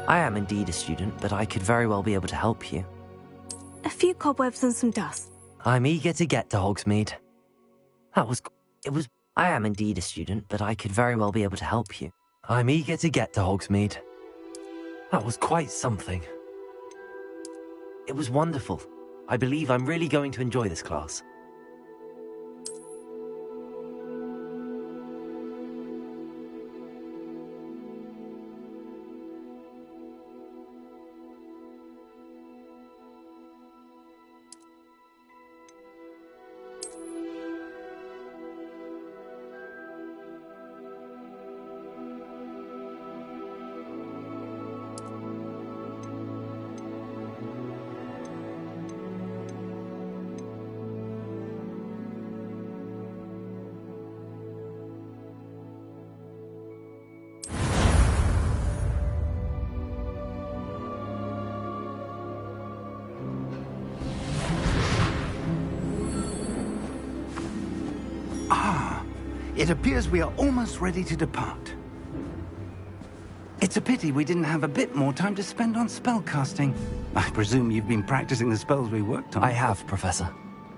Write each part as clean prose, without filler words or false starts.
I am indeed a student, but I could very well be able to help you. A few cobwebs and some dust. I'm eager to get to Hogsmeade. I am indeed a student, but I could very well be able to help you. I'm eager to get to Hogsmeade. That was quite something. It was wonderful. I believe I'm really going to enjoy this class. It appears we are almost ready to depart. It's a pity we didn't have a bit more time to spend on spellcasting. I presume you've been practicing the spells we worked on. I have, Professor.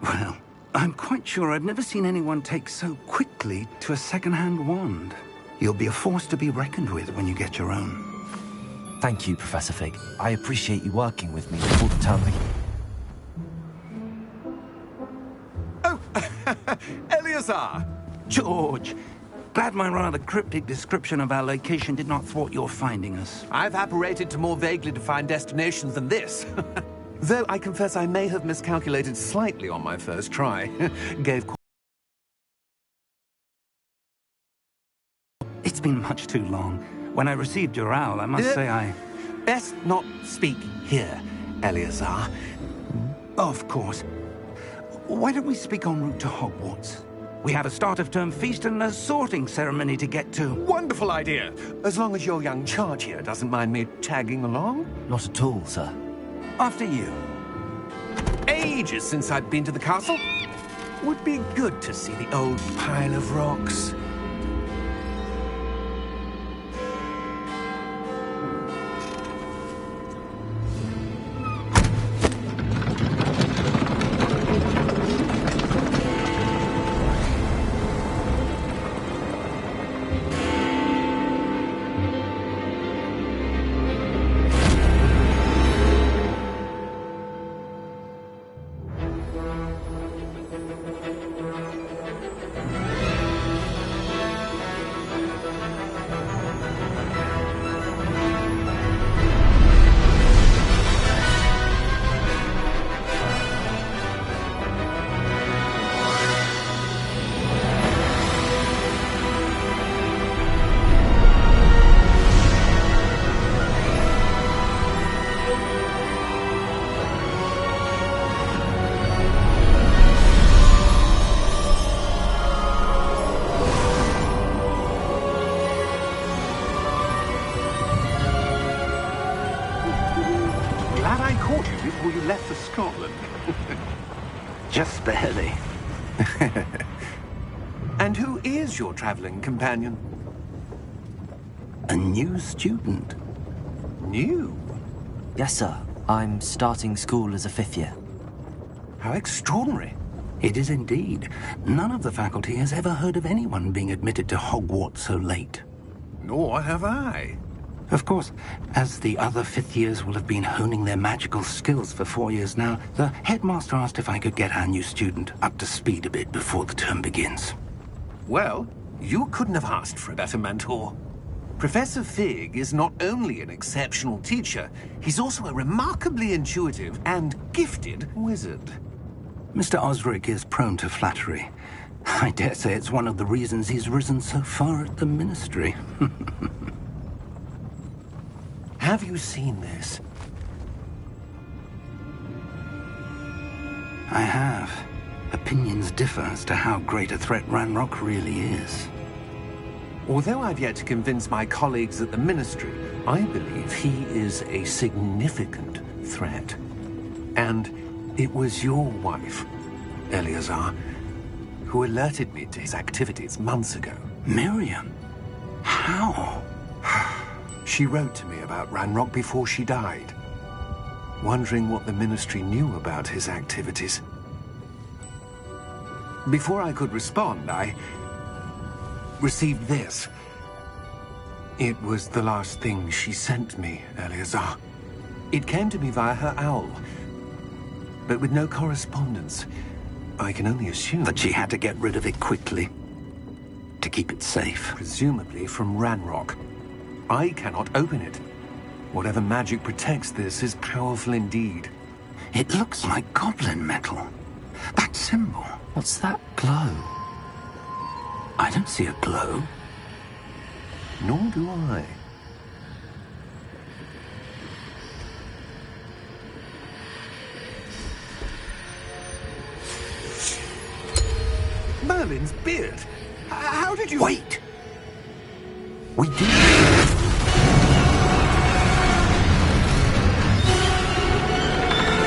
Well, I'm quite sure I've never seen anyone take so quickly to a second-hand wand. You'll be a force to be reckoned with when you get your own. Thank you, Professor Fig. I appreciate you working with me before the term begins. Oh, Eleazar! George, glad my rather cryptic description of our location did not thwart your finding us. I've apparated to more vaguely defined destinations than this. Though I confess I may have miscalculated slightly on my first try. It's been much too long. When I received your owl, I must say I... Best not speak here, Eleazar. Of course. Why don't we speak en route to Hogwarts? We have a start-of-term feast and a sorting ceremony to get to. Wonderful idea! As long as your young charge here doesn't mind me tagging along. Not at all, sir. After you. Ages since I've been to the castle. Would be good to see the old pile of rocks. Before you left for Scotland. Just barely. And who is your traveling companion? A new student. New? Yes, sir. I'm starting school as a 5th year. How extraordinary. It is indeed. None of the faculty has ever heard of anyone being admitted to Hogwarts so late. Nor have I. Of course, as the other 5th years will have been honing their magical skills for 4 years now, the headmaster asked if I could get our new student up to speed a bit before the term begins. Well, you couldn't have asked for a better mentor. Professor Fig is not only an exceptional teacher, he's also a remarkably intuitive and gifted wizard. Mr. Osric is prone to flattery. I dare say it's one of the reasons he's risen so far at the Ministry. Have you seen this? I have. Opinions differ as to how great a threat Ranrock really is. Although I've yet to convince my colleagues at the Ministry, I believe he is a significant threat. And it was your wife, Eleazar, who alerted me to his activities months ago. Miriam? How? She wrote to me about Ranrock before she died, wondering what the Ministry knew about his activities. Before I could respond, I received this. It was the last thing she sent me, Eleazar. It came to me via her owl, but with no correspondence. I can only assume That she had to get rid of it quickly, to keep it safe. presumably from Ranrock. I cannot open it. Whatever magic protects this is powerful indeed. It looks like goblin metal. That symbol. What's that glow? I don't see a glow. Nor do I. Merlin's beard! How did you... Wait! We do.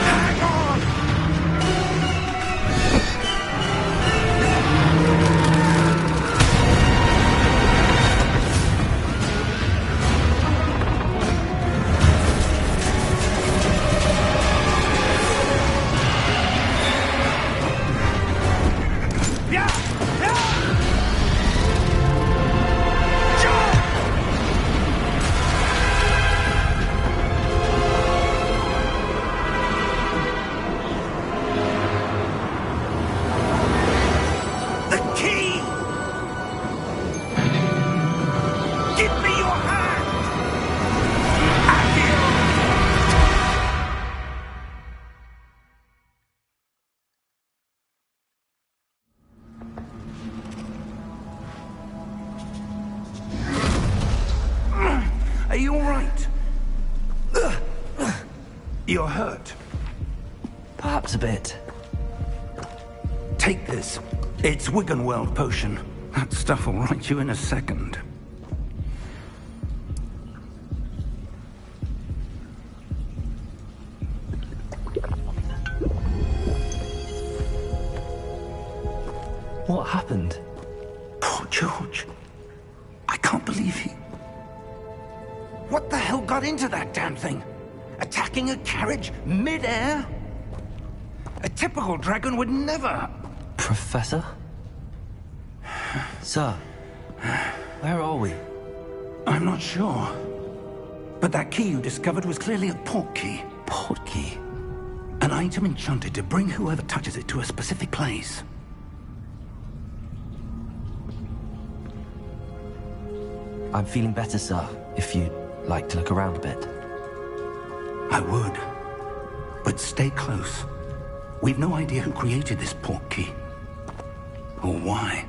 Hang on! The key! Give me your hand! Are you all right? You're hurt. Perhaps a bit. Take this. It's Wiggenweld potion. That stuff will right you in a second. What happened? Poor George. I can't believe he... What the hell got into that damn thing? Attacking a carriage mid-air? A typical dragon would never... Professor? Sir, where are we? I'm not sure. But that key you discovered was clearly a port key. Port key? An item enchanted to bring whoever touches it to a specific place. I'm feeling better, sir, if you'd like to look around a bit. I would. But stay close. We've no idea who created this port key. Or why.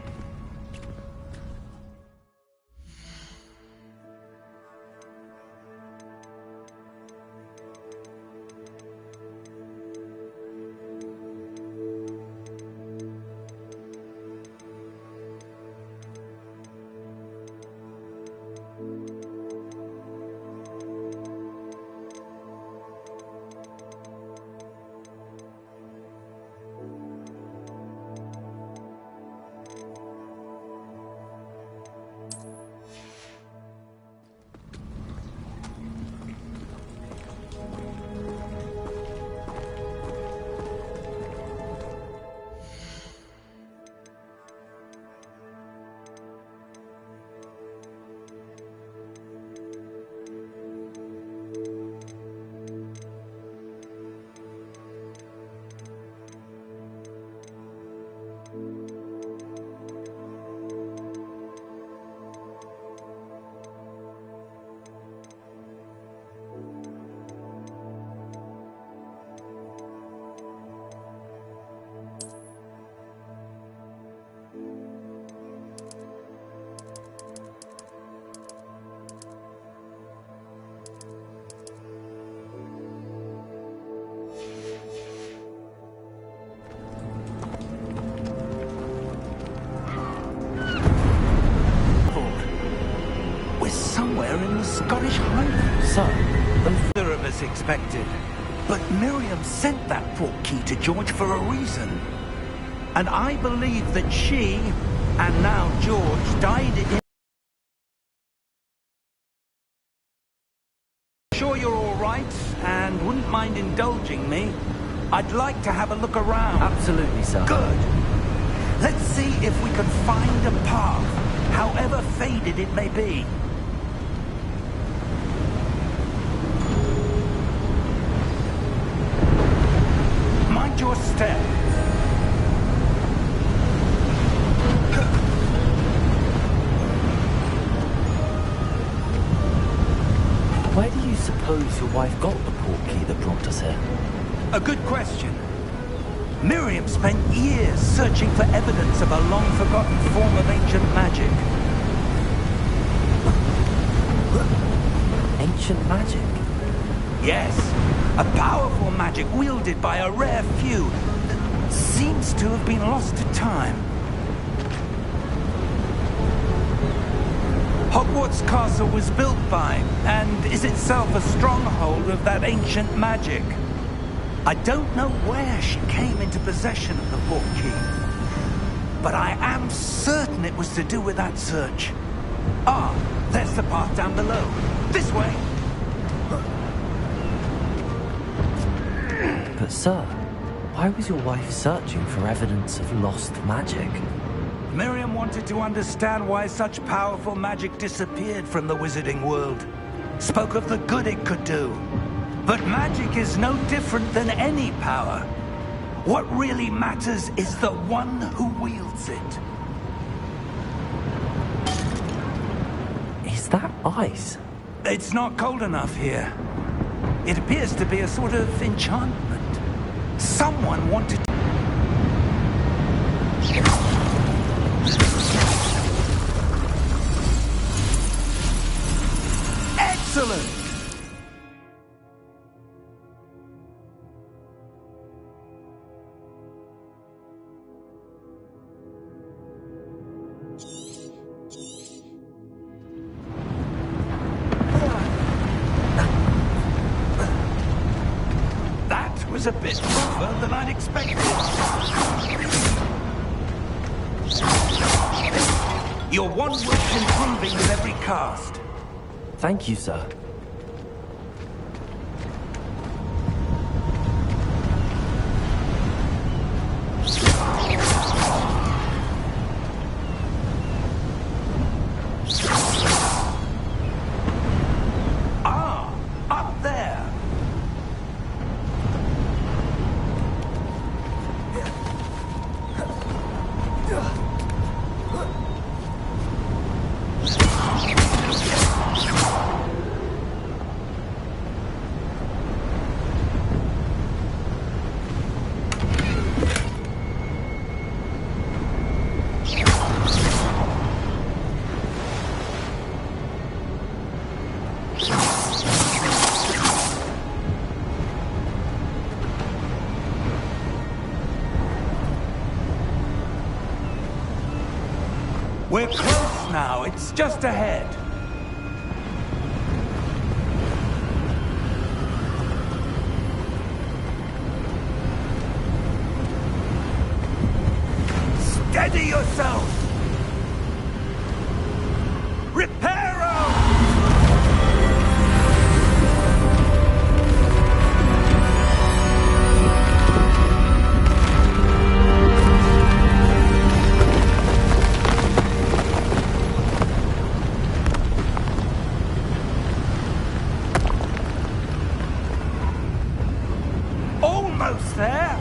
Somewhere in the Scottish Highlands. Sir, Neither of us expected. But Miriam sent that port key to George for a reason. And I believe that she, and now George, died in... and wouldn't mind indulging me, I'd like to have a look around. Absolutely, sir. Good. Let's see if we can find a path, however faded it may be. Mind your step. Where do you suppose your wife got the portkey that brought us here? A good question. Miriam spent years searching for evidence of a long-forgotten form of ancient magic. Ancient magic? Yes, a powerful magic wielded by a rare few that seems to have been lost to time. Hogwarts Castle was built by, and is itself a stronghold of that ancient magic. I don't know where she came into possession of the portkey, but I am certain it was to do with that search. Ah, there's the path down below. This way! But sir, why was your wife searching for evidence of lost magic? Miriam wanted to understand why such powerful magic disappeared from the wizarding world. Spoke of the good it could do. But magic is no different than any power. What really matters is the one who wields it. Is that ice? It's not cold enough here. It appears to be a sort of enchantment. Someone wanted... Excellent! That was a bit tougher than I'd expected. Your wand works improving with every cast. Thank you, sir. Ah, up there. We're close now. It's just ahead. Steady yourself! Reparo! Almost there!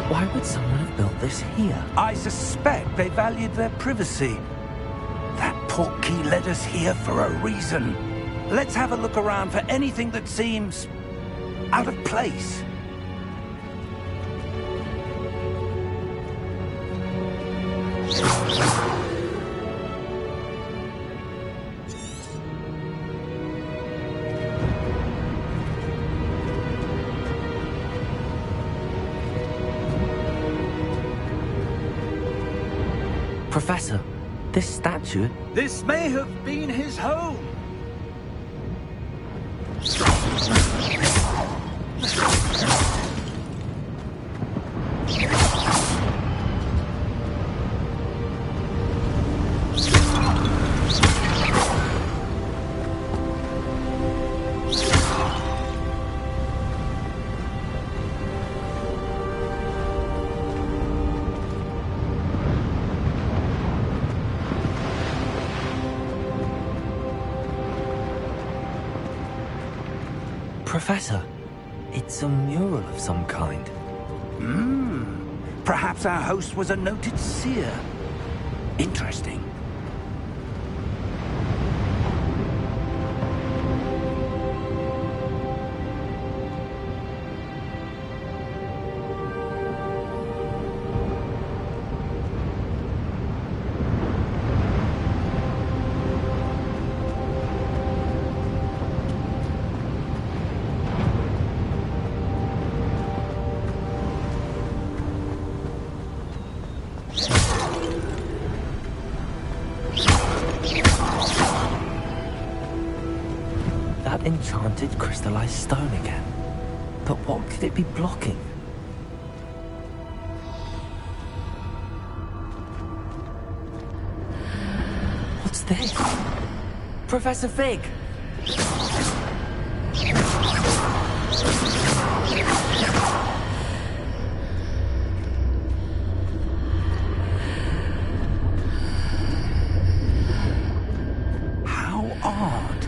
Why would someone have built this here? I suspect they valued their privacy. That portkey led us here for a reason. Let's have a look around for anything that seems out of place. Professor, This statue? This may have been his home. Professor, it's a mural of some kind. Perhaps our host was a noted seer. Interesting. That enchanted crystallized stone again. But what could it be blocking? What's this? Professor Fig! How odd.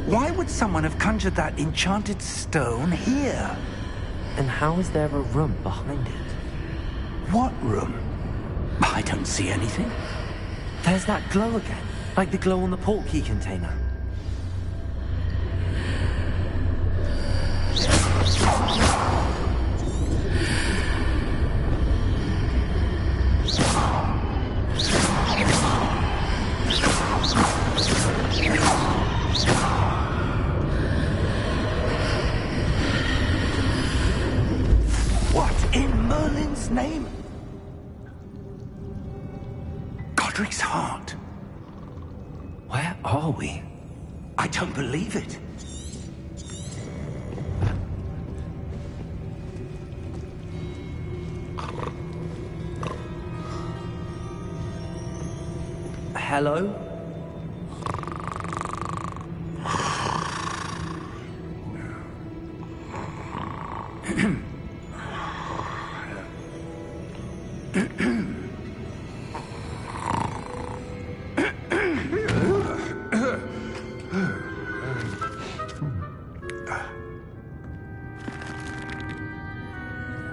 Why would someone have conjured that enchanted stone here? And how is there a room behind it? What room? I don't see anything. There's that glow again, like the glow on the portkey container. What in Merlin's name? Godric's heart. Where are we? I don't believe it. Hello?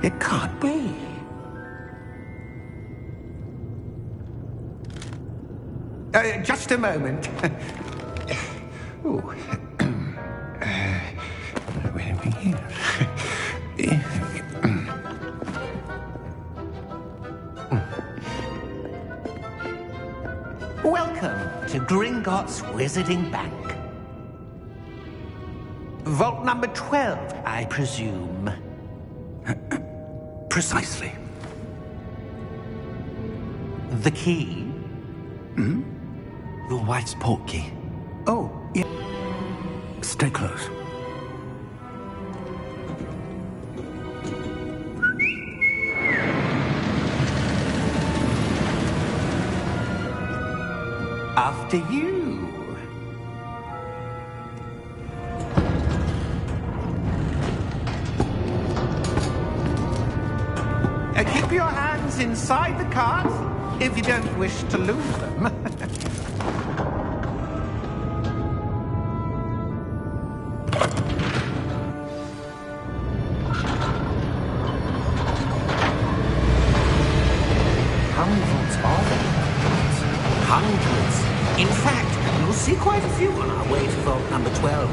It can't be. Just a moment. Ooh. Where are we here? Welcome to Gringotts Wizarding Bank. Vault number 12, I presume. Precisely. The key? Your wife's portkey. Oh, yeah. Stay close. After you. Keep your hands inside the cart if you don't wish to lose them. How many vaults are there? Hundreds. In fact, you'll see quite a few on our way to vault number 12.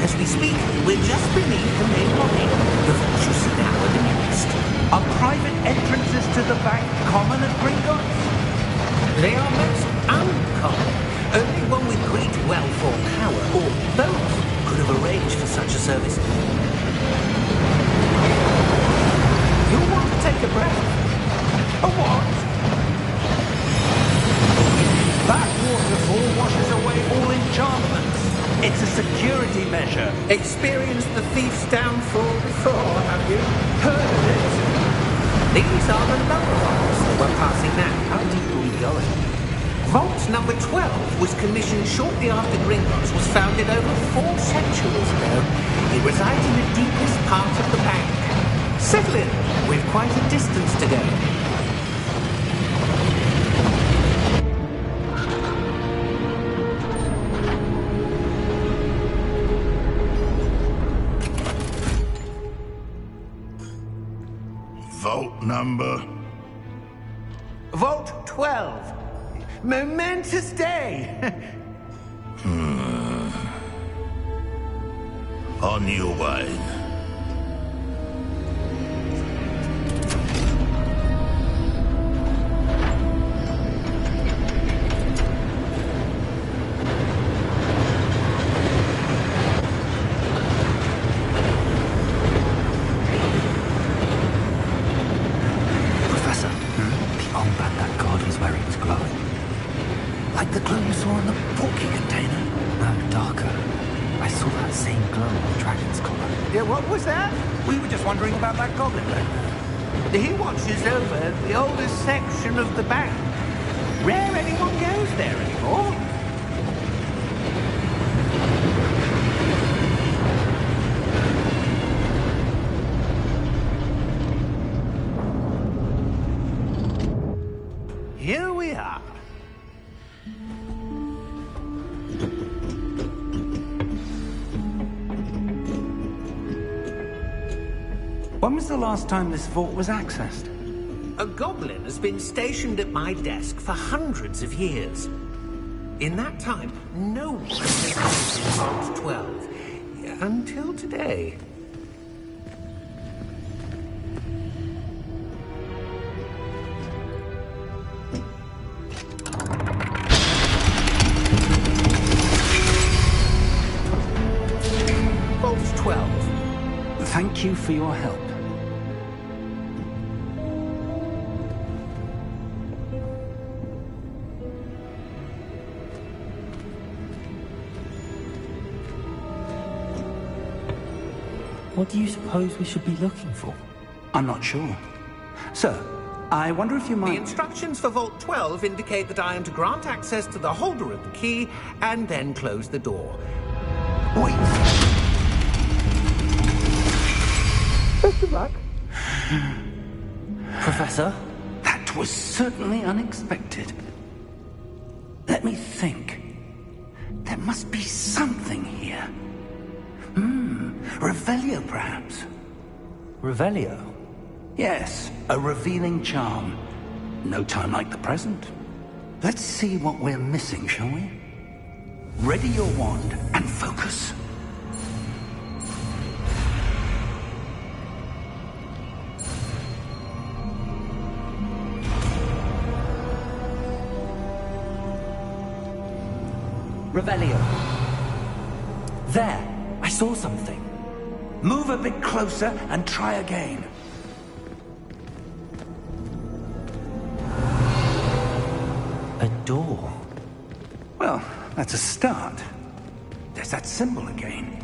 As we speak, we're just beneath the main lobby. The vault you see now at the nearest. Are private entrances to the bank common at Gringotts? They are most uncommon. Only one with great wealth or power, or both, could have arranged for such a service. You'll want to take a breath. A what? enchantments. It's a security measure. Experienced the thief's downfall before, have you? Heard of it? These are the lower vaults that we're passing now. How deep are we going? Vault number 12 was commissioned shortly after Gringotts was founded over 4 centuries ago. It resides in the deepest part of the bank. Settle in. We've quite a distance to go. Vault number? Vault 12. Momentous day. On your way. Professor, the armband that guard was wearing was glowing. Like the glow you saw in the porky container. No, darker. I saw that same glow on the dragon's collar. Yeah, what was that? We were just wondering about that goblin back there. He watches over the oldest section of the bank. Rare anyone goes there anymore. Here we are. When was the last time this vault was accessed? A goblin has been stationed at my desk for hundreds of years. In that time, no one has visited Vault 12. Until today. Vault 12. Thank you for your help. What do you suppose we should be looking for? I'm not sure. Sir, I wonder if you The might... instructions for Vault 12 indicate that I am to grant access to the holder of the key and then close the door. Wait! Best of luck. Professor? That was certainly unexpected. Let me think. There must be something here. Revelio, perhaps? Revelio? Yes, a revealing charm. No time like the present. Let's see what we're missing, shall we? Ready your wand and focus. Revelio. There! I saw something. Move a bit closer and try again. A door. Well, that's a start. There's that symbol again.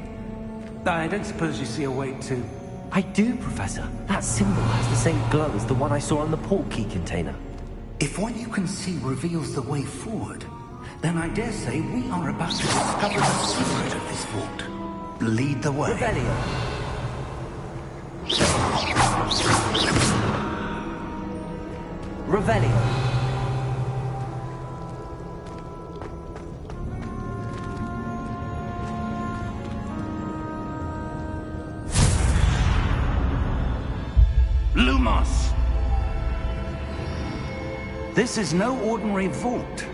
I don't suppose you see a way to... I do, Professor. That symbol has the same glow as the one I saw on the portkey container. If what you can see reveals the way forward, then I dare say we are about to discover the secret of this vault. Lead the way. Revelio. Revelio. Lumos! This is no ordinary vault.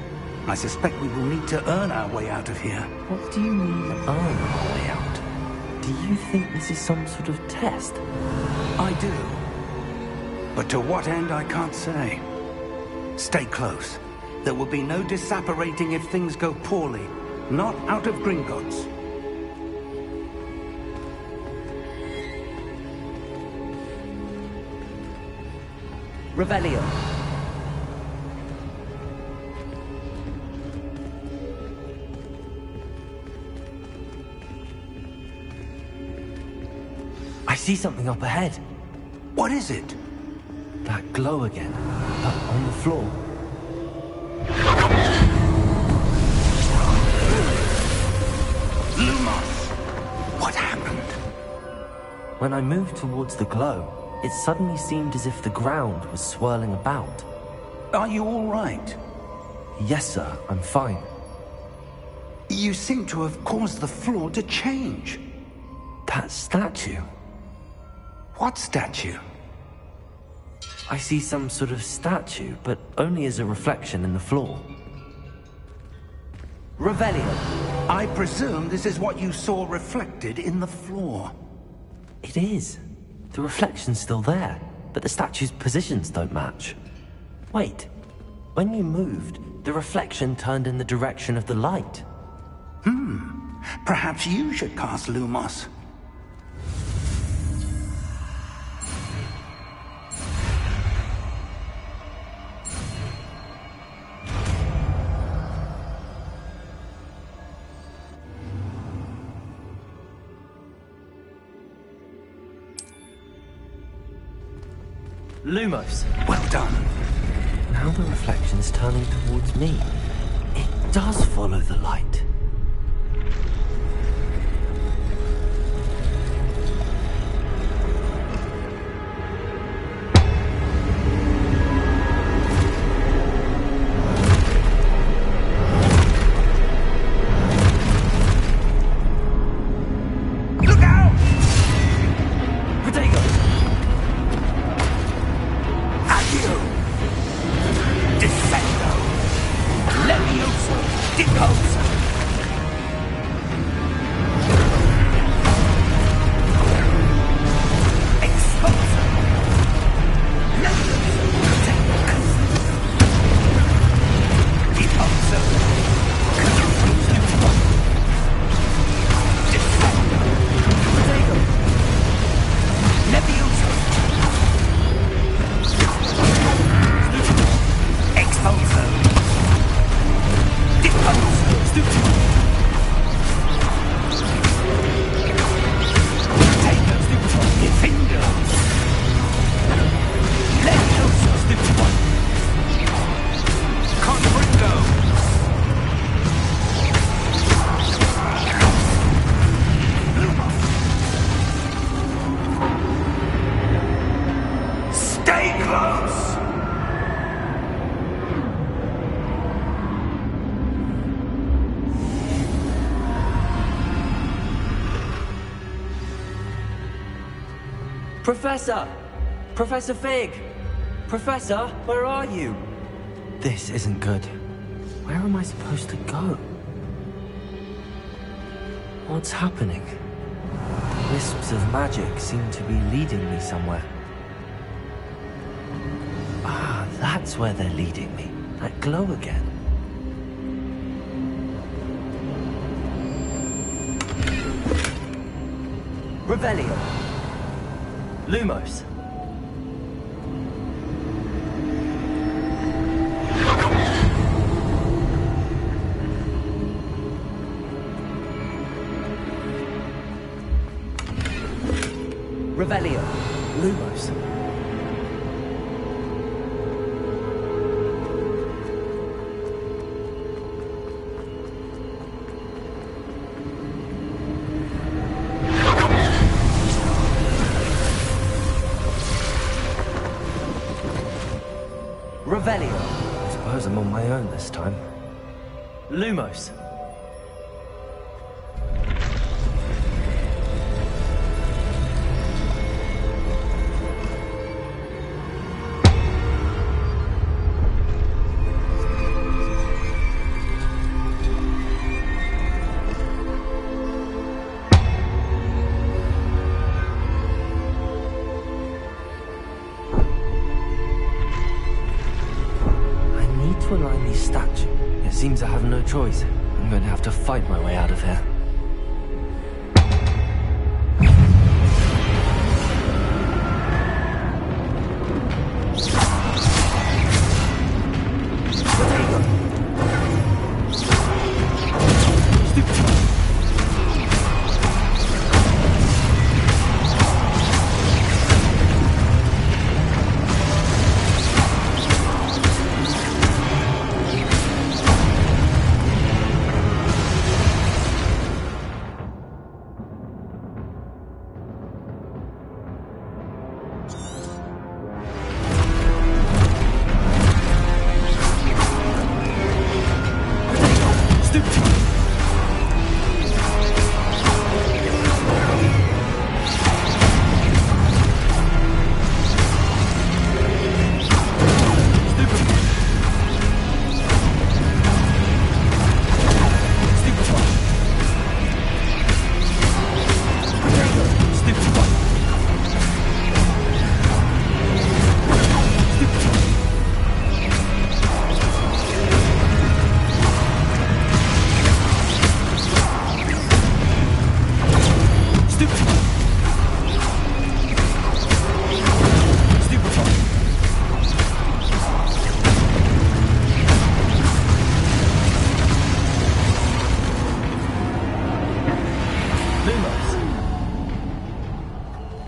I suspect we will need to earn our way out of here. What do you mean, earn our way out? Do you think this is some sort of test? I do. But to what end, I can't say. Stay close. There will be no disapparating if things go poorly. Not out of Gringotts. Revelio. see something up ahead. What is it? That glow again, up on the floor. Lumos! What happened? When I moved towards the glow, it suddenly seemed as if the ground was swirling about. Are you all right? Yes, sir, I'm fine. You seem to have caused the floor to change. That statue. What statue? I see some sort of statue, but only as a reflection in the floor. Revelio. I presume this is what you saw reflected in the floor. It is. The reflection's still there, but the statue's positions don't match. Wait. When you moved, the reflection turned in the direction of the light. Perhaps you should cast Lumos. Lumos. Well done. Now the reflection's turning towards me. It does follow the light. Look out! Protego! Accio! Defendo! Levioso! Deposa! Exposa! Levioso! Deposa! Defendo! Protego! Levioso! Exposa! Stay close! Professor! Professor Fig! Professor, where are you? This isn't good. Where am I supposed to go? What's happening? The wisps of magic seem to be leading me somewhere. Ah, that's where they're leading me. That glow again. Revelio. Lumos. Revelio. Lumos. Revelio. I suppose I'm on my own this time. Lumos. To align these statues. It seems I have no choice. I'm going to have to fight my way out of here.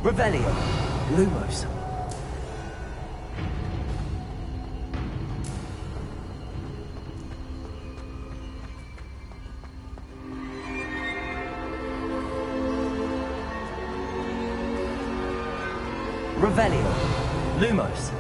Revelio. Lumos. Revelio. Lumos.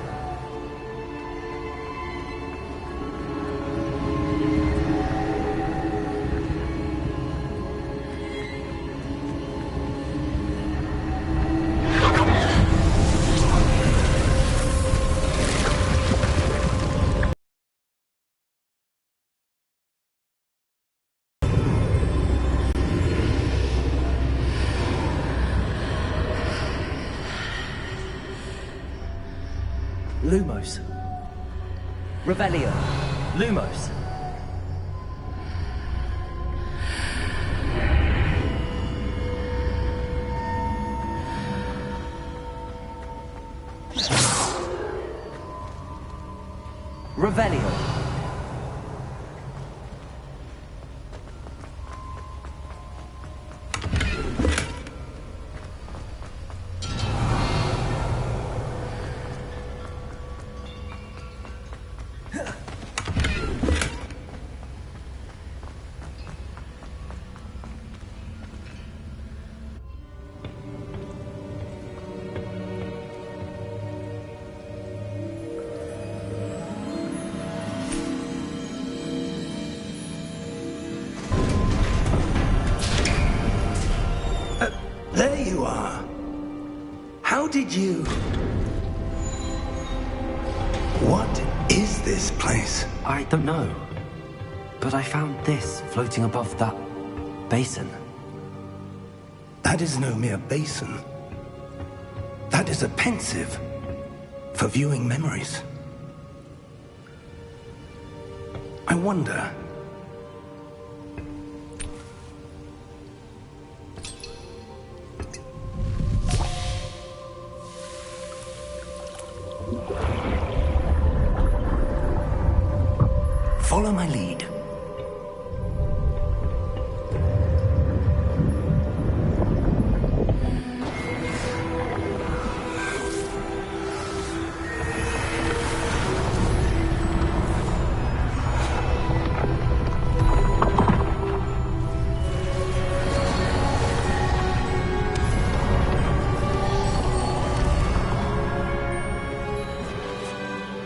Lumos. Revelio. Lumos. Revelio. There you are. How did you... What is this place? I don't know. But I found this floating above that basin. That is no mere basin. That is a pensive for viewing memories. I wonder... Follow my lead.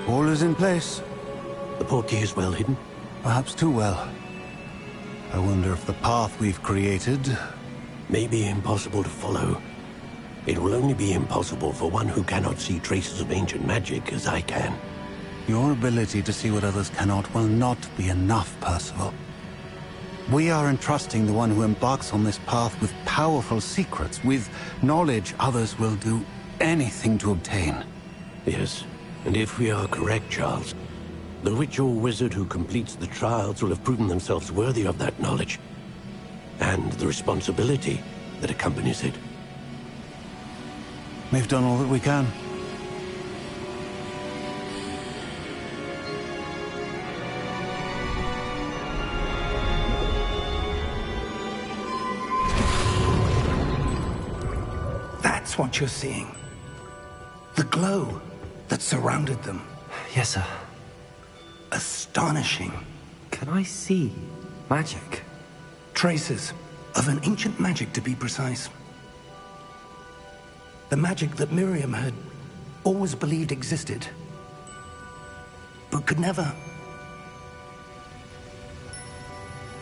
All is in place. The portkey is well hidden? Perhaps too well. I wonder if the path we've created... May be impossible to follow. It will only be impossible for one who cannot see traces of ancient magic as I can. Your ability to see what others cannot will not be enough, Percival. We are entrusting the one who embarks on this path with powerful secrets, with knowledge others will do anything to obtain. Yes, and if we are correct, Charles, the witch or wizard who completes the trials will have proven themselves worthy of that knowledge, and the responsibility that accompanies it. We've done all that we can. That's what you're seeing. The glow that surrounded them. Yes, sir. Astonishing. Can I see magic? Traces of an ancient magic, to be precise. The magic that Miriam had always believed existed, but could never.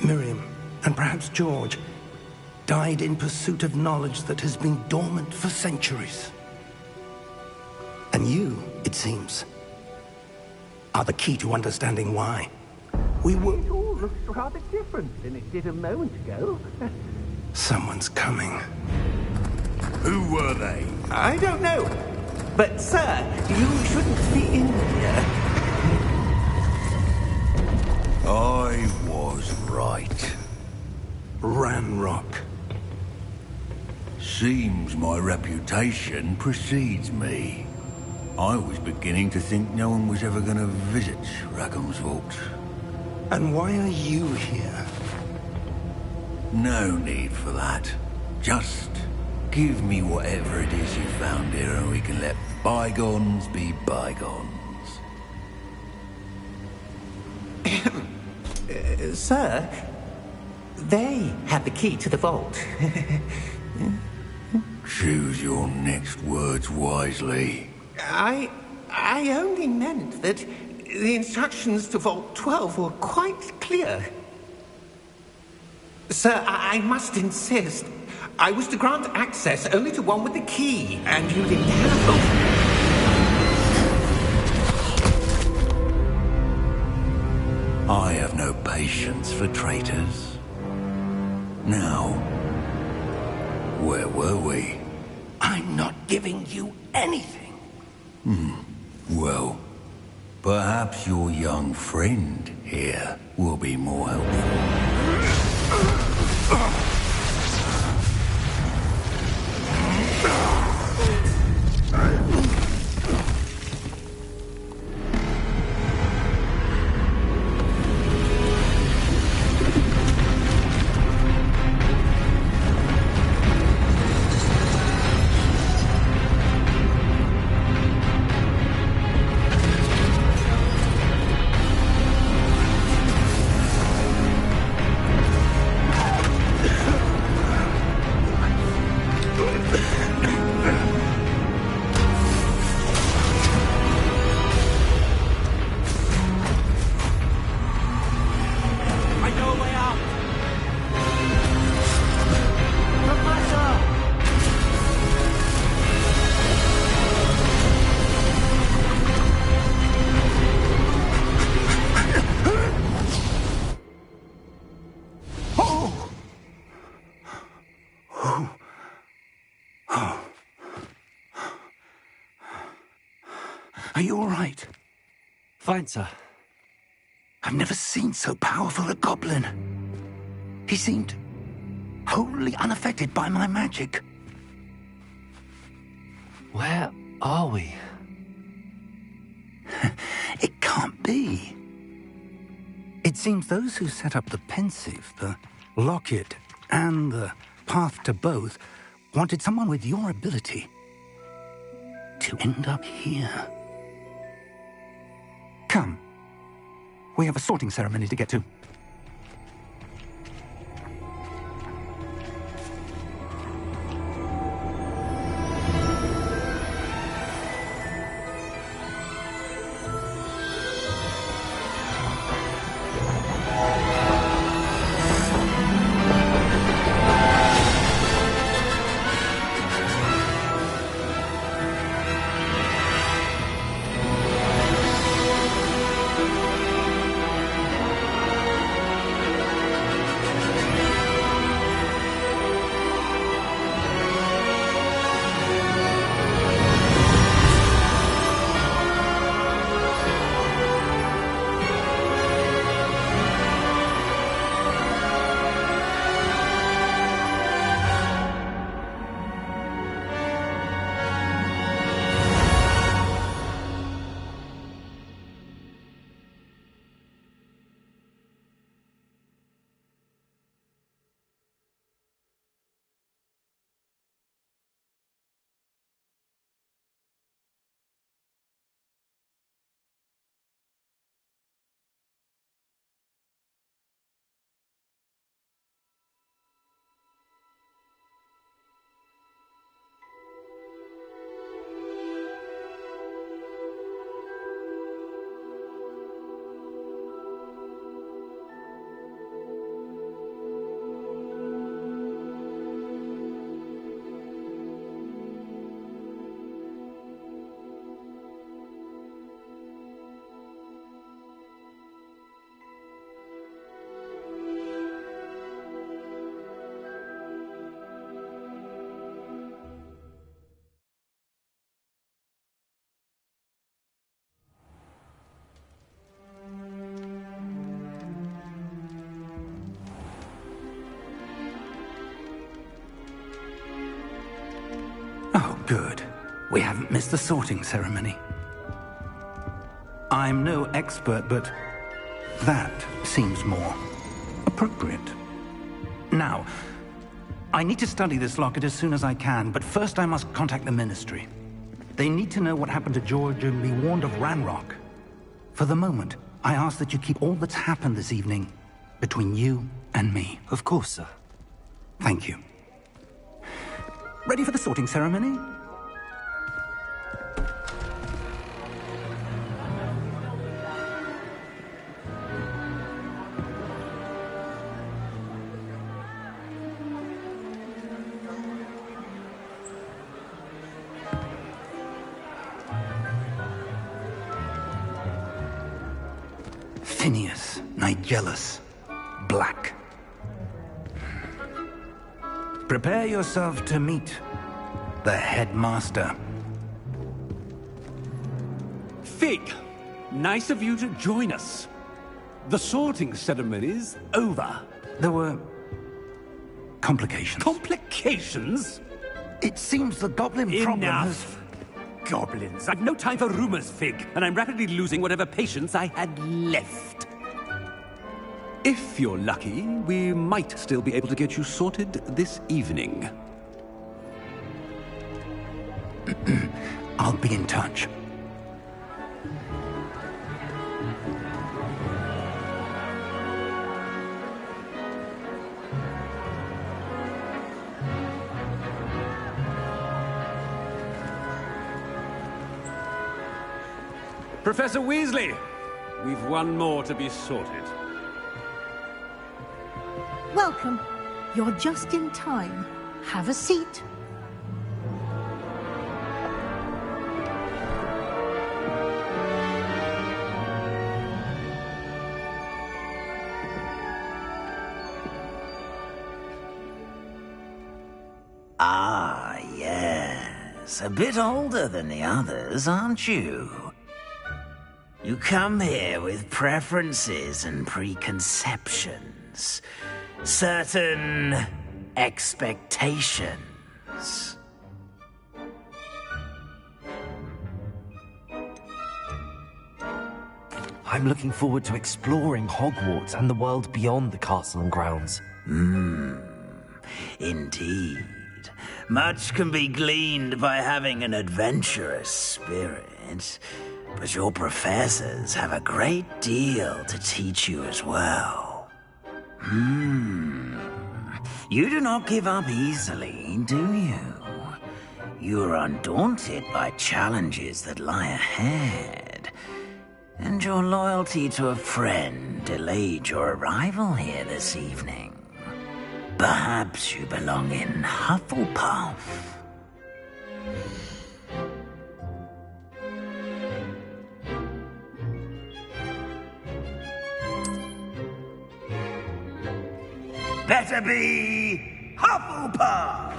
Miriam, and perhaps George, died in pursuit of knowledge that has been dormant for centuries. And you, it seems, are the key to understanding why. We were... It all looks rather different than it did a moment ago. Someone's coming. Who were they? I don't know. But, sir, you shouldn't be in here. I was right. Ranrock. Seems my reputation precedes me. I was beginning to think no one was ever going to visit Rackham's Vault. And why are you here? No need for that. Just Give me whatever it is you found here and we can let bygones be bygones. Sir, they had the key to the vault. Choose your next words wisely. I only meant that the instructions to Vault 12 were quite clear. Sir, I must insist. I was to grant access only to one with the key, and you didn't have them. I have no patience for traitors. Now, where were we? I'm not giving you anything. Well, perhaps your young friend here will be more helpful. Are you all right? Fine, sir. I've never seen so powerful a goblin. He seemed wholly unaffected by my magic. Where are we? It can't be. It seems those who set up the pensive, the locket, and the path to both wanted someone with your ability to end up here. Come. We have a sorting ceremony to get to. Oh, good. We haven't missed the sorting ceremony. I'm no expert, but that seems more appropriate. Now, I need to study this locket as soon as I can, but first I must contact the Ministry. They need to know what happened to George and be warned of Ranrock. For the moment, I ask that you keep all that's happened this evening between you and me. Of course, sir. Thank you. Ready for the sorting ceremony? Phineas, Nigellus, Black. Prepare yourself to meet the headmaster. Fig, nice of you to join us. The sorting ceremony's over. There were complications. Complications? It seems the goblin problem has... Enough! Goblins. I've no time for rumors, Fig, and I'm rapidly losing whatever patience I had left. If you're lucky, we might still be able to get you sorted this evening. I'll be in touch. Professor Weasley, we've one more to be sorted. Welcome. You're just in time. Have a seat. Ah, yes. A bit older than the others, aren't you? You come here with preferences and preconceptions. Certain expectations. I'm looking forward to exploring Hogwarts and the world beyond the castle and grounds. Indeed. Much can be gleaned by having an adventurous spirit, but your professors have a great deal to teach you as well. You do not give up easily, do you? You are undaunted by challenges that lie ahead. And your loyalty to a friend delayed your arrival here this evening. Perhaps you belong in Hufflepuff. Better be Hufflepuff!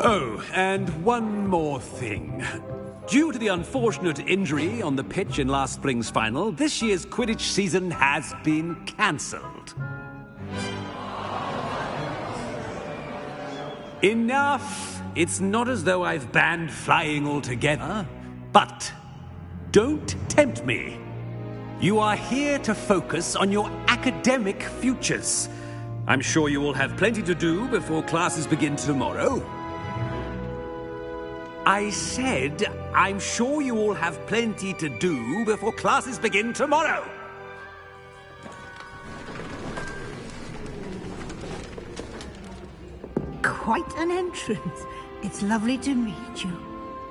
Oh, and one more thing. Due to the unfortunate injury on the pitch in last spring's final, this year's Quidditch season has been cancelled. Enough! It's not as though I've banned flying altogether. But don't tempt me. You are here to focus on your academic futures. I'm sure you will have plenty to do before classes begin tomorrow. I said, I'm sure you all have plenty to do before classes begin tomorrow. Quite an entrance. It's lovely to meet you.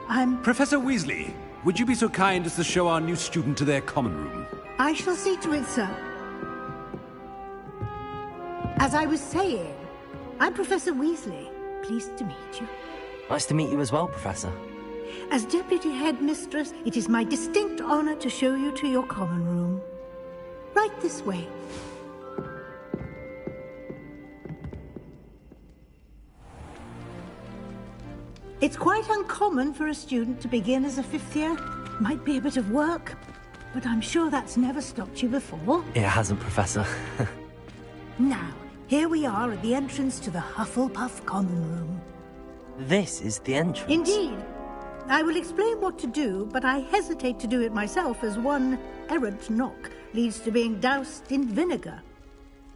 I'm... Professor Weasley, would you be so kind as to show our new student to their common room? I shall see to it, sir. As I was saying, I'm Professor Weasley. Pleased to meet you. Nice to meet you as well, Professor. As Deputy Headmistress, it is my distinct honor to show you to your common room. Right this way. It's quite uncommon for a student to begin as a fifth year. Might be a bit of work. but I'm sure that's never stopped you before. It hasn't, Professor. Now, here we are at the entrance to the Hufflepuff Common Room. This is the entrance. Indeed. I will explain what to do, but I hesitate to do it myself as one errant knock leads to being doused in vinegar.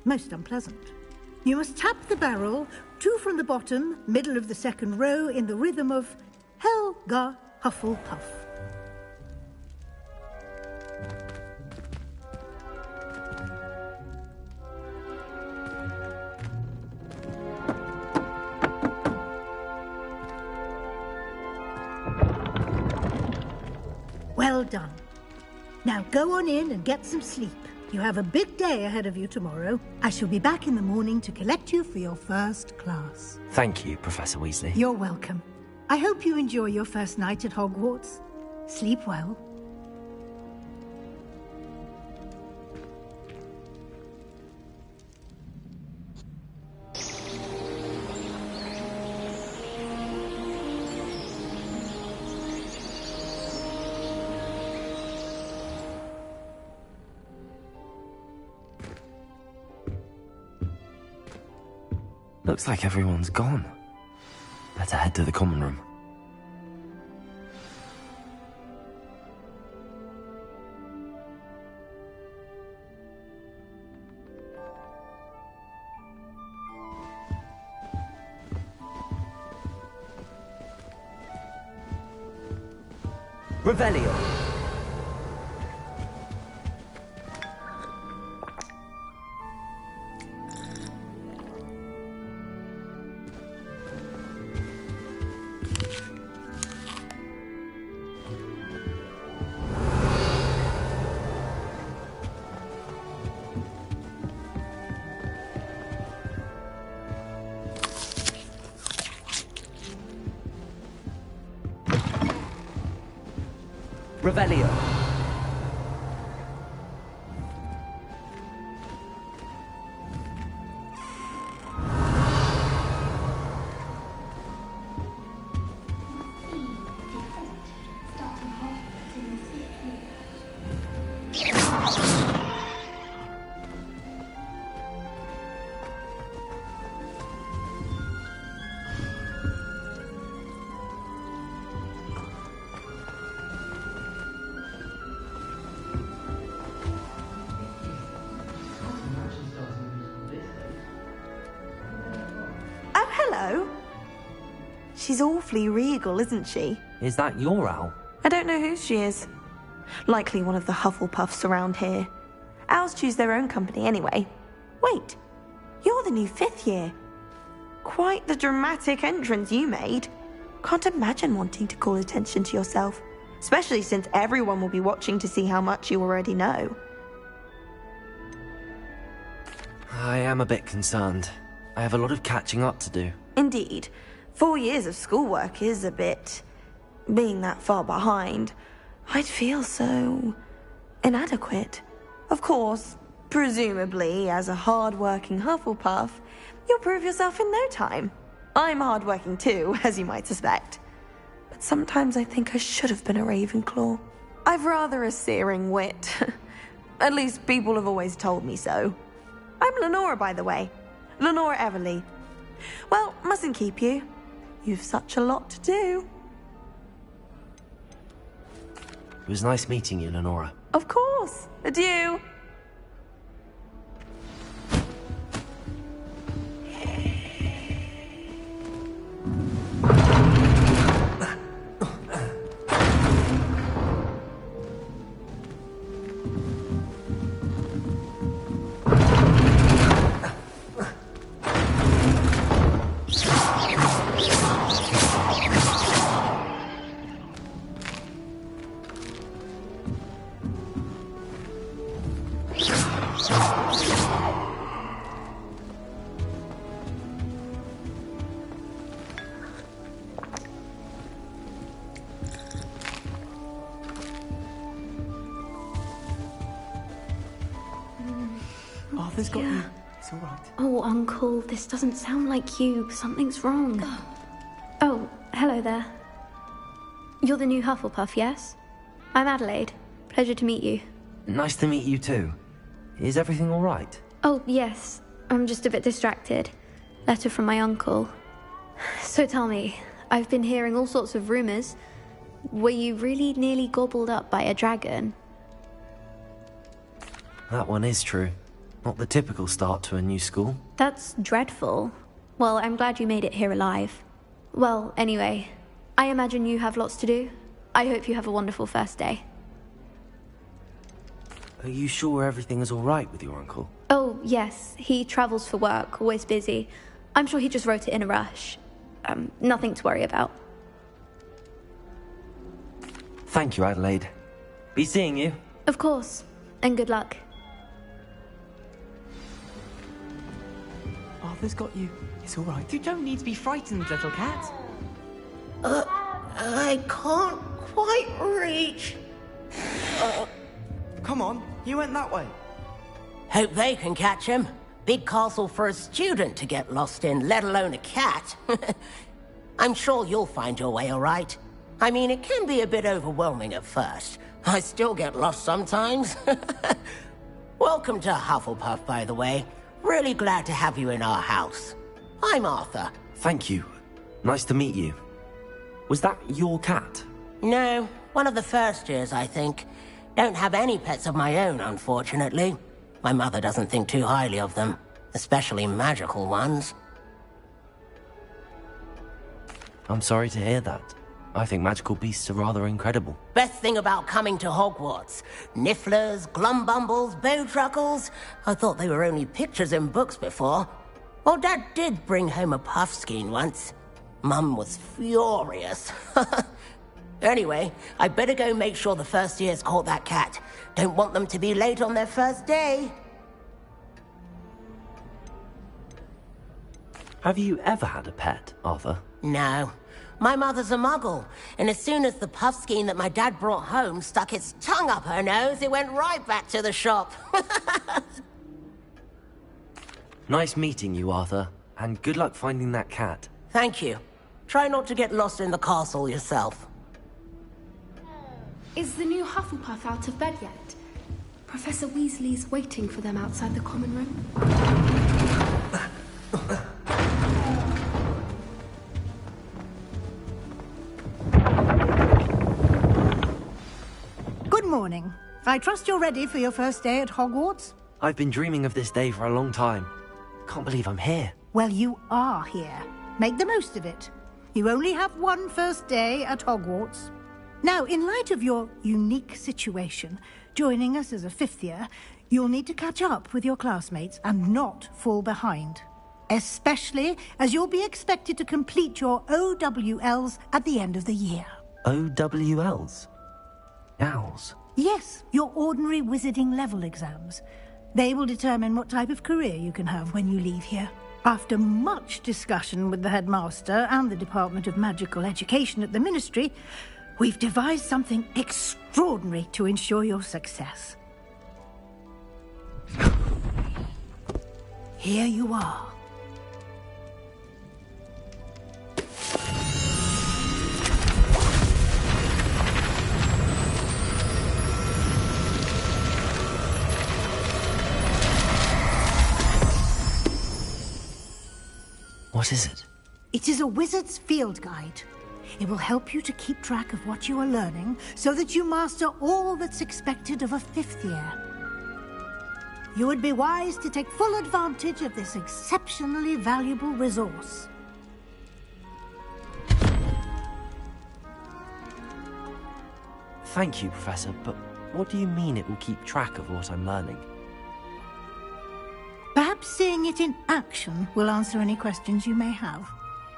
Most unpleasant. You must tap the barrel, 2 from the bottom, middle of the second row, in the rhythm of Helga Hufflepuff. Well done. Now go on in and get some sleep. You have a big day ahead of you tomorrow. I shall be back in the morning to collect you for your first class. Thank you, Professor Weasley. You're welcome. I hope you enjoy your first night at Hogwarts. Sleep well. Looks like everyone's gone. Better head to the common room. Revelio. Revelio. Hello. She's awfully regal, isn't she? Is that your owl? I don't know who she is. Likely one of the Hufflepuffs around here. Owls choose their own company anyway. Wait, you're the new 5th year. Quite the dramatic entrance you made. Can't imagine wanting to call attention to yourself, especially since everyone will be watching to see how much you already know. I am a bit concerned. I have a lot of catching up to do. Indeed. 4 years of schoolwork is a bit... being that far behind. I'd feel so... inadequate. Of course, presumably, as a hard-working Hufflepuff, you'll prove yourself in no time. I'm hard-working too, as you might suspect. But sometimes I think I should have been a Ravenclaw. I've rather a searing wit. At least people have always told me so. I'm Lenora, by the way. Lenora Everly. Well, mustn't keep you. You've such a lot to do. It was nice meeting you, Lenora. Of course. Adieu. Arthur's got you. It's all right. Oh, Uncle, this doesn't sound like you. Something's wrong. Oh, hello there. You're the new Hufflepuff, yes? I'm Adelaide, Pleasure to meet you. Nice to meet you too. Is everything all right? Oh, yes. I'm just a bit distracted. Letter from my uncle. So tell me, I've been hearing all sorts of rumors. Were you really nearly gobbled up by a dragon? That one is true. Not the typical start to a new school. That's dreadful. Well, I'm glad you made it here alive. Well, anyway, I imagine you have lots to do. I hope you have a wonderful first day. Are you sure everything is all right with your uncle? Oh, yes. He travels for work, always busy. I'm sure he just wrote it in a rush. Nothing to worry about. Thank you, Adelaide. Be seeing you. Of course. And good luck. Arthur's got you. It's all right. You don't need to be frightened, little cat. I can't quite reach. Come on, you went that way. Hope they can catch him. Big castle for a student to get lost in, let alone a cat. I'm sure you'll find your way all right. I mean, it can be a bit overwhelming at first. I still get lost sometimes. Welcome to Hufflepuff, by the way. Really glad to have you in our house. I'm Arthur. Thank you. Nice to meet you. Was that your cat? No, one of the first years, I think. Don't have any pets of my own, unfortunately. My mother doesn't think too highly of them, especially magical ones. I'm sorry to hear that. I think magical beasts are rather incredible. Best thing about coming to Hogwarts. Nifflers, Glumbumbles, Bowtruckles. I thought they were only pictures in books before. Well, Dad did bring home a Puffskein once. Mum was furious. Anyway, I better go make sure the first years caught that cat. Don't want them to be late on their first day. Have you ever had a pet, Arthur? No. My mother's a muggle, and as soon as the Puffskein that my dad brought home stuck its tongue up her nose, it went right back to the shop. Nice meeting you, Arthur, and good luck finding that cat. Thank you. Try not to get lost in the castle yourself. Is the new Hufflepuff out of bed yet? Professor Weasley's waiting for them outside the common room. Good morning. I trust you're ready for your first day at Hogwarts? I've been dreaming of this day for a long time. Can't believe I'm here. Well, you are here. Make the most of it. You only have one first day at Hogwarts. Now, in light of your unique situation, joining us as a fifth year, you'll need to catch up with your classmates and not fall behind. Especially as you'll be expected to complete your OWLs at the end of the year. OWLs? Owls? Yes, your ordinary wizarding level exams. They will determine what type of career you can have when you leave here. After much discussion with the headmaster and the Department of Magical Education at the Ministry, we've devised something extraordinary to ensure your success. Here you are. What is it? It is a wizard's field guide. It will help you to keep track of what you are learning so that you master all that's expected of a fifth year. You would be wise to take full advantage of this exceptionally valuable resource. Thank you, Professor, but what do you mean it will keep track of what I'm learning? Perhaps seeing it in action will answer any questions you may have.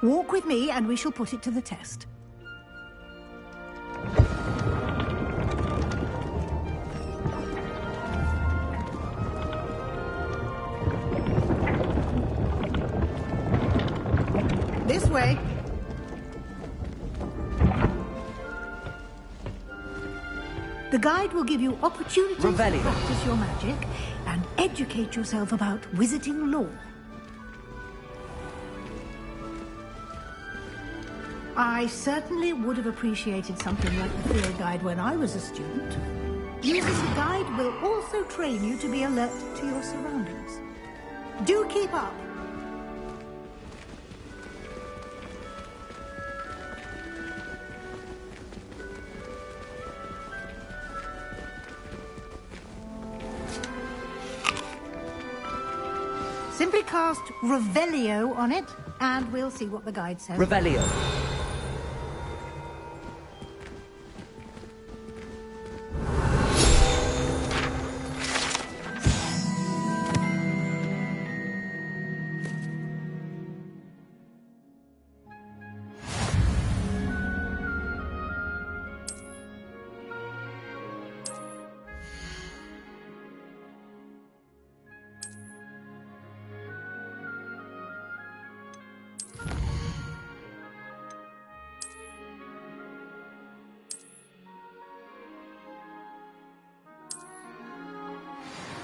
Walk with me and we shall put it to the test. This way. The guide will give you opportunities to practice your magic and educate yourself about wizarding lore. I certainly would have appreciated something like the field guide when I was a student. User's guide will also train you to be alert to your surroundings. Do keep up. Simply cast Revelio on it, and we'll see what the guide says. Revelio.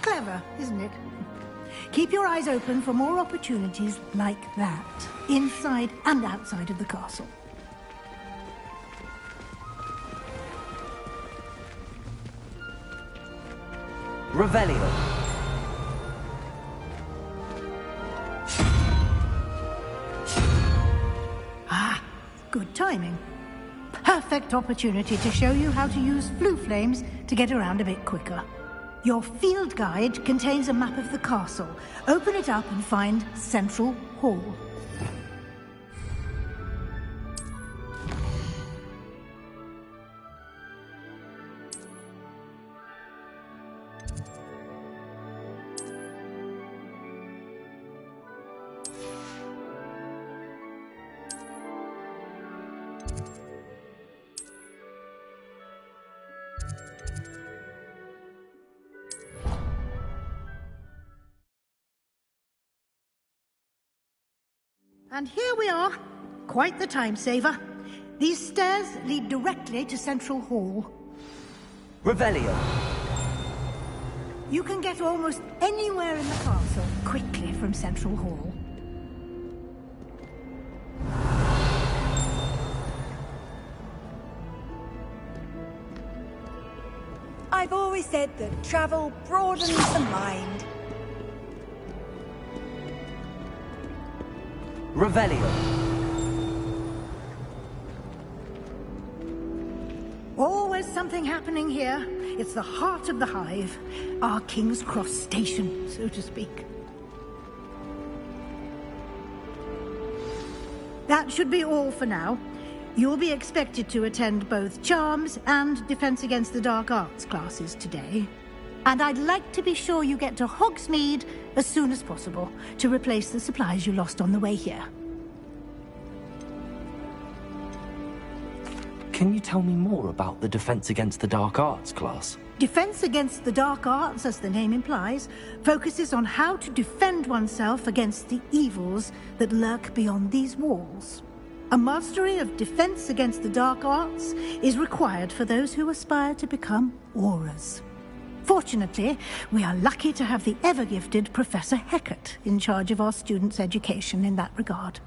Clever, isn't it? Keep your eyes open for more opportunities like that, inside and outside of the castle. Revelio. Ah, good timing. Perfect opportunity to show you how to use flue flames to get around a bit quicker. Your field guide contains a map of the castle. Open it up and find Central Hall. And here we are. Quite the time saver. These stairs lead directly to Central Hall. Revelio. You can get almost anywhere in the castle quickly from Central Hall. I've always said that travel broadens the mind. Revelio. Always something happening here. It's the heart of the hive. Our King's Cross station, so to speak. That should be all for now. You'll be expected to attend both Charms and Defense Against the Dark Arts classes today. And I'd like to be sure you get to Hogsmeade as soon as possible to replace the supplies you lost on the way here. Can you tell me more about the Defense Against the Dark Arts class? Defense Against the Dark Arts, as the name implies, focuses on how to defend oneself against the evils that lurk beyond these walls. A mastery of Defense Against the Dark Arts is required for those who aspire to become Aurors. Fortunately, we are lucky to have the ever-gifted Professor Hecat in charge of our students' education in that regard.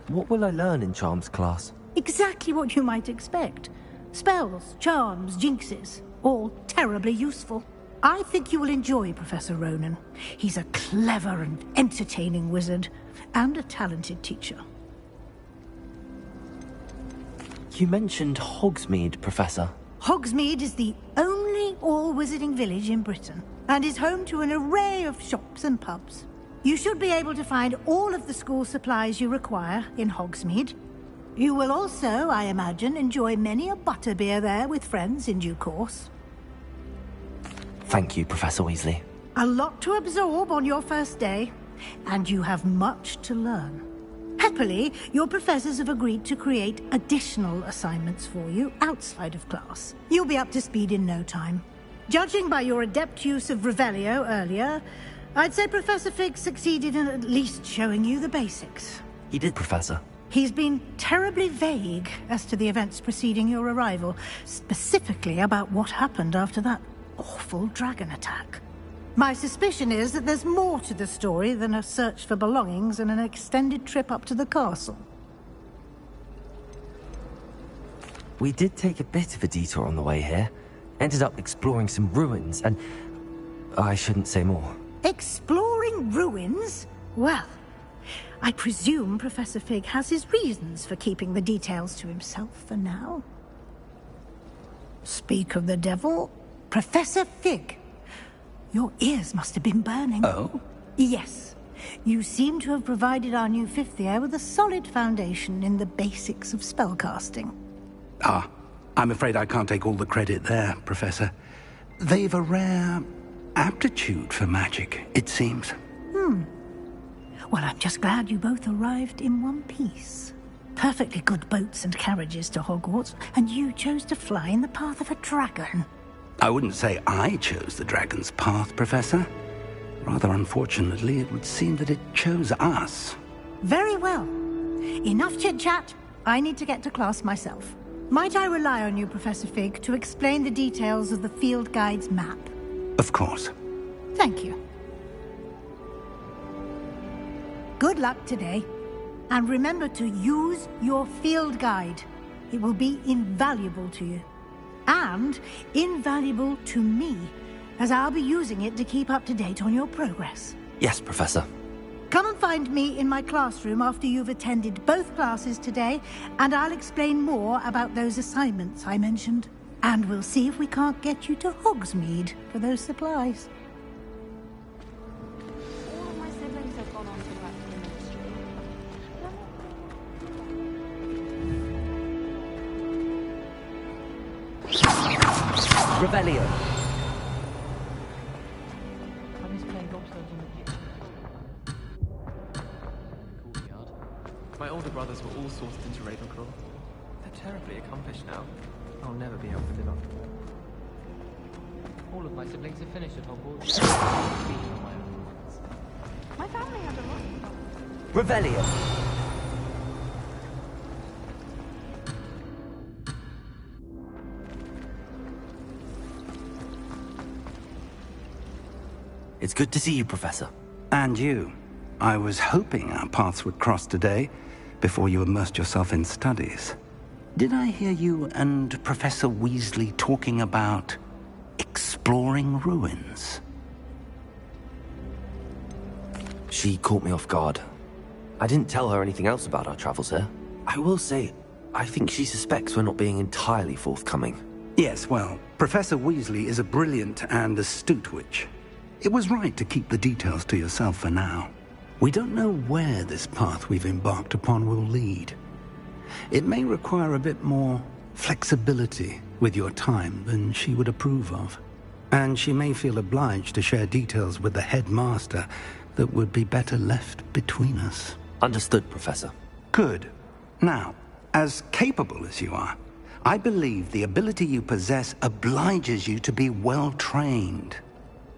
What will I learn in Charms class? Exactly what you might expect. Spells, charms, jinxes, all terribly useful. I think you will enjoy Professor Ronan. He's a clever and entertaining wizard, and a talented teacher. You mentioned Hogsmeade, Professor. Hogsmeade is the only all-wizarding village in Britain, and is home to an array of shops and pubs. You should be able to find all of the school supplies you require in Hogsmeade. You will also, I imagine, enjoy many a butterbeer there with friends in due course. Thank you, Professor Weasley. A lot to absorb on your first day, and you have much to learn. Happily, your professors have agreed to create additional assignments for you outside of class. You'll be up to speed in no time. Judging by your adept use of Revelio earlier, I'd say Professor Fig succeeded in at least showing you the basics. He did, Professor. He's been terribly vague as to the events preceding your arrival, specifically about what happened after that awful dragon attack. My suspicion is that there's more to the story than a search for belongings and an extended trip up to the castle. We did take a bit of a detour on the way here. Ended up exploring some ruins, and I shouldn't say more. Exploring ruins? Well, I presume Professor Fig has his reasons for keeping the details to himself for now. Speak of the devil, Professor Fig. Your ears must have been burning. Oh? Yes. You seem to have provided our new fifth year with a solid foundation in the basics of spellcasting. Ah, I'm afraid I can't take all the credit there, Professor. They've a rare aptitude for magic, it seems. Well, I'm just glad you both arrived in one piece. Perfectly good boats and carriages to Hogwarts, and you chose to fly in the path of a dragon. I wouldn't say I chose the dragon's path, Professor. Rather unfortunately, it would seem that it chose us. Very well. Enough chit-chat. I need to get to class myself. Might I rely on you, Professor Fig, to explain the details of the field guide's map? Of course. Thank you. Good luck today. And remember to use your field guide. It will be invaluable to you. And invaluable to me, as I'll be using it to keep up to date on your progress. Yes, Professor. Come and find me in my classroom after you've attended both classes today, and I'll explain more about those assignments I mentioned. And we'll see if we can't get you to Hogsmeade for those supplies. All of my siblings have gone on to work for the ministry. Revelio. My older brothers were all sorted into Ravenclaw. They're terribly accomplished now. I'll never be able to live up to them. All of my siblings have finished at Hogwarts. My family had a lot. Revelio. It's good to see you, Professor. And you. I was hoping our paths would cross today, before you immersed yourself in studies. Did I hear you and Professor Weasley talking about exploring ruins? She caught me off guard. I didn't tell her anything else about our travels here. I will say, I think she suspects we're not being entirely forthcoming. Yes, well, Professor Weasley is a brilliant and astute witch. It was right to keep the details to yourself for now. We don't know where this path we've embarked upon will lead. It may require a bit more flexibility with your time than she would approve of. And she may feel obliged to share details with the headmaster that would be better left between us. Understood, Professor. Good. Now, as capable as you are, I believe the ability you possess obliges you to be well-trained.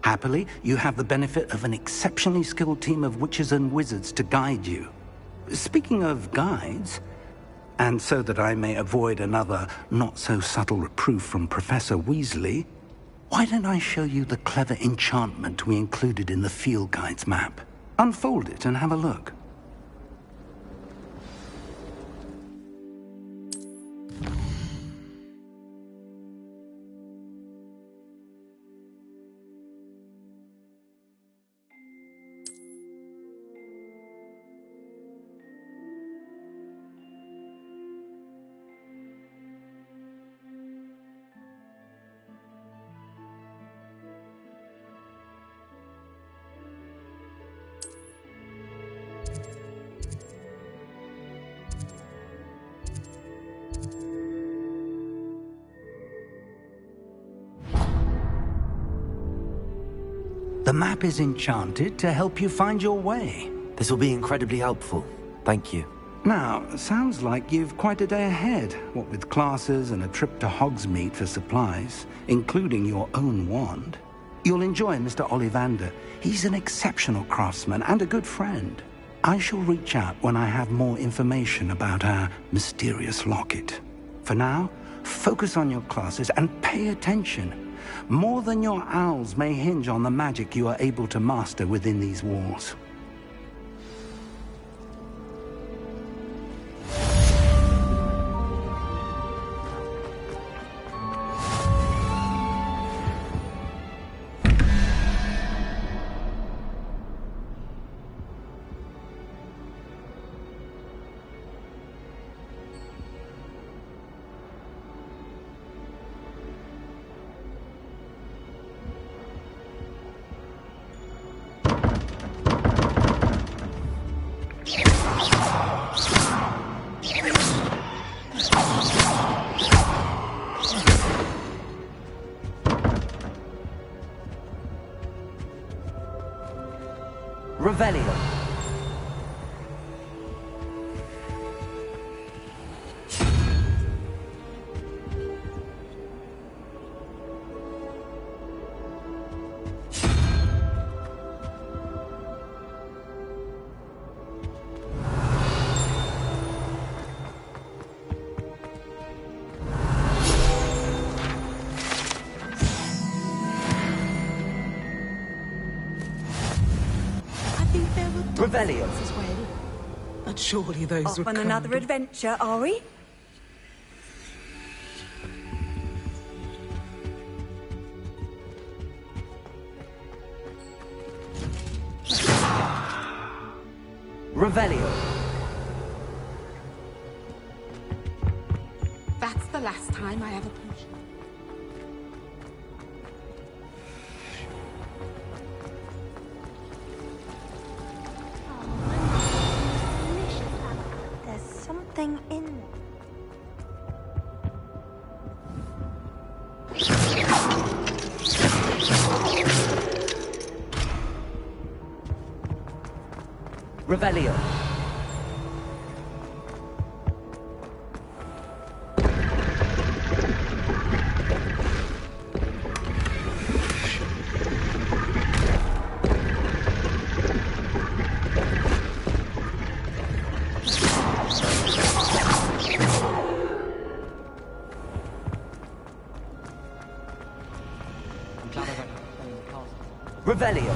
Happily, you have the benefit of an exceptionally skilled team of witches and wizards to guide you. Speaking of guides, and so that I may avoid another not-so-subtle reproof from Professor Weasley, why don't I show you the clever enchantment we included in the field guide's map? Unfold it and have a look. The map is enchanted to help you find your way. This will be incredibly helpful. Thank you. Now, sounds like you've quite a day ahead, what with classes and a trip to Hogsmeade for supplies, including your own wand. You'll enjoy Mr. Ollivander. He's an exceptional craftsman and a good friend. I shall reach out when I have more information about our mysterious locket. For now, focus on your classes and pay attention. More than your owls may hinge on the magic you are able to master within these walls. Revelio. Revelio. As well. But surely those Off would on come another adventure, are we? Revelio. That's the last time I ever pushed. There's something in. Revelio. I'm glad I don't have to play in the castle. Revelio.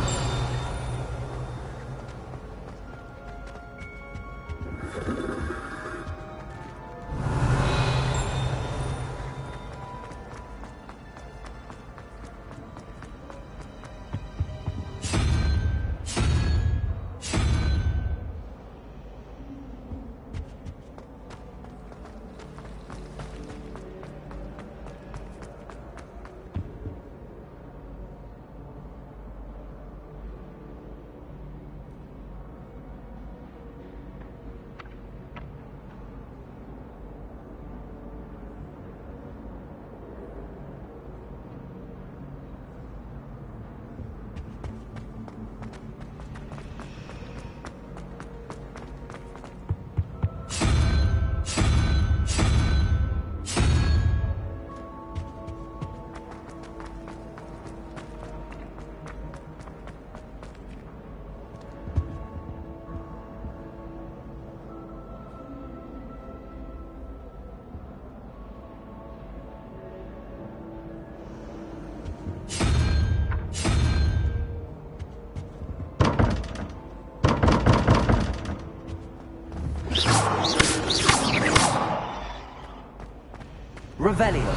Revelio.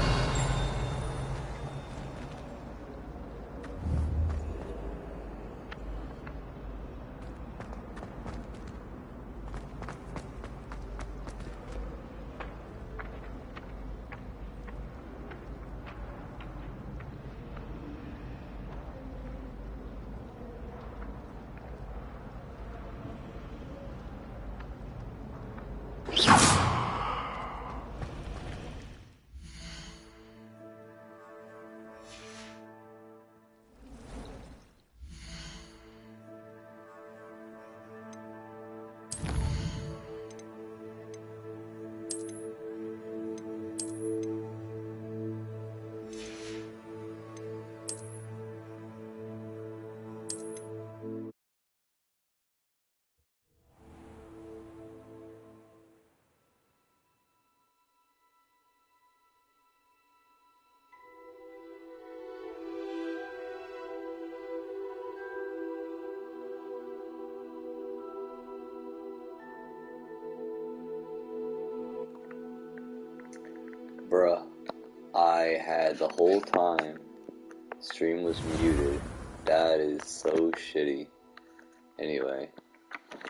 Bruh, I had the whole time stream was muted. That is so shitty. Anyway,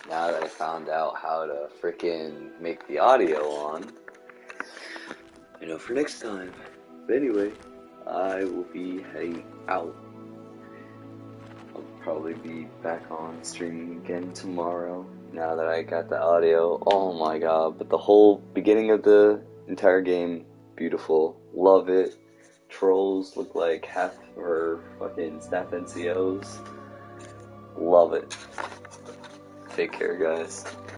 now that I found out how to frickin' make the audio on, I know for next time. But anyway, I will be heading out. I'll probably be back on streaming again tomorrow. Now that I got the audio, oh my god, but the whole beginning of the entire game, beautiful, love it. Trolls look like half her fucking staff NCOs, love it. Take care, guys.